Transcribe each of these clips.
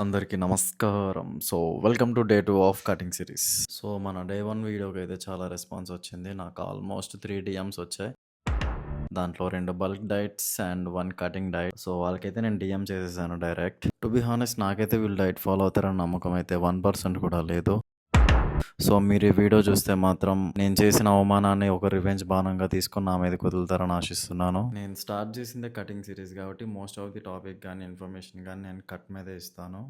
అందరికీ నమస్కారం. Welcome to day 2 of cutting series. మన డే 1 వీడియోకైతే చాలా రెస్పాన్స్ వచ్చింది. నాకు ఆల్మోస్ట్ 3 డీఎమ్స్ వచ్చాయి. దాంట్లో 2 bulk diets and 1 cutting diet. వాళ్ళకైతే నేను డీఎం చేసేసాను డైరెక్ట్. టు బీ హానెస్ట్ నాకైతే వీళ్ళు డైట్ ఫాలో అవుతారని నమ్మకం అయితే 1% కూడా లేదు. మీరు ఈ వీడియో చూస్తే మాత్రం నేను చేసిన అవమానాన్ని ఒక రివెంజ్ బాణంగా తీసుకొని నా మీదకి వదులుతారని ఆశిస్తున్నాను. నేను స్టార్ట్ చేసిందే కటింగ్ సిరీస్ కాబట్టి మోస్ట్ ఆఫ్ ది టాపిక్ కానీ ఇన్ఫర్మేషన్ కానీ నేను కట్ మీదే ఇస్తాను.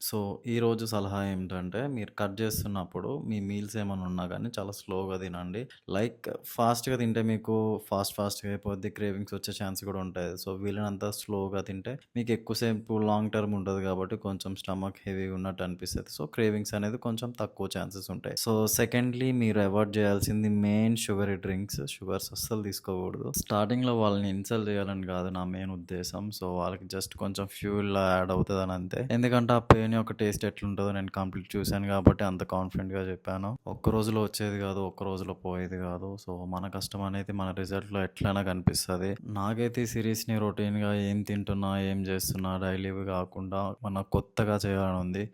ఈ రోజు సలహా ఏమిటంటే మీరు కట్ చేస్తున్నప్పుడు మీ మీల్స్ ఏమైనా ఉన్నా కానీ చాలా స్లోగా తినండి. లైక్ ఫాస్ట్గా తింటే మీకు ఫాస్ట్గా అయిపోద్ది, క్రేవింగ్స్ వచ్చే ఛాన్స్ కూడా ఉంటాయి. వీలైనంత స్లోగా తింటే మీకు ఎక్కువసేపు లాంగ్ టర్మ్ ఉంటుంది కాబట్టి కొంచెం స్టమక్ హెవీగా ఉన్నట్టు అనిపిస్తుంది. క్రేవింగ్స్ అనేది కొంచెం తక్కువ ఛాన్సెస్ ఉంటాయి. సెకండ్లీ మీరు అవాయిడ్ చేయాల్సింది మెయిన్ షుగరీ డ్రింక్స్. షుగర్స్ అస్సలు తీసుకోకూడదు. స్టార్టింగ్లో వాళ్ళని ఇన్సల్ట్ చేయాలని కాదు నా మెయిన్ ఉద్దేశం. వాళ్ళకి జస్ట్ కొంచెం ఫ్యూల్ యాడ్ అవుతుంది అని అంతే. ఎందుకంటే ఆ పెయిన్ యొక్క టేస్ట్ ఎట్లుంటుందో నేను కంప్లీట్ చూశాను కాబట్టి అంత కాన్ఫిడెంట్గా చెప్పాను. ఒక్క రోజులో వచ్చేది కాదు, ఒక్క రోజులో పోయేది కాదు. మన కష్టం అనేది మన రిజల్ట్లో ఎట్లయినా కనిపిస్తుంది. నాకైతే ఈ సిరీస్ని రొటీన్గా ఏం తింటున్నా, ఏం చేస్తున్నా డైలీవి కాకుండా మన కొత్తగా చేయాలని ఉంది.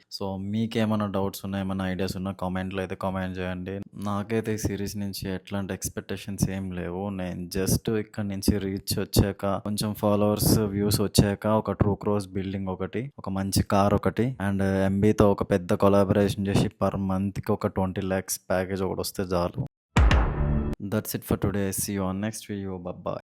మీకేమైనా డౌట్స్ ఉన్నా, ఏమైనా ఐడియాస్ ఉన్నా కామెంట్లో అయితే కామెంట్ చేయండి. నాకైతే ఈ సిరీస్ నుంచి ఎట్లాంటి ఎక్స్పెక్టేషన్స్ ఏం లేవు. నేను జస్ట్ ఇక్కడ నుంచి రీచ్ వచ్చాక, కొంచెం ఫాలోవర్స్ వ్యూస్ వచ్చాక ఒక ట్రూ క్రోస్ బిల్డింగ్ ఒకటి, ఒక మంచి కార్ ఒకటి అండ్ ఎంబీతో ఒక పెద్ద కొలాబరేషన్ చేసి పర్ మంత్కి ఒక 20 lakhs ప్యాకేజ్ ఒకటి వస్తే చాలు. That's it for today. See you on next video. Bye.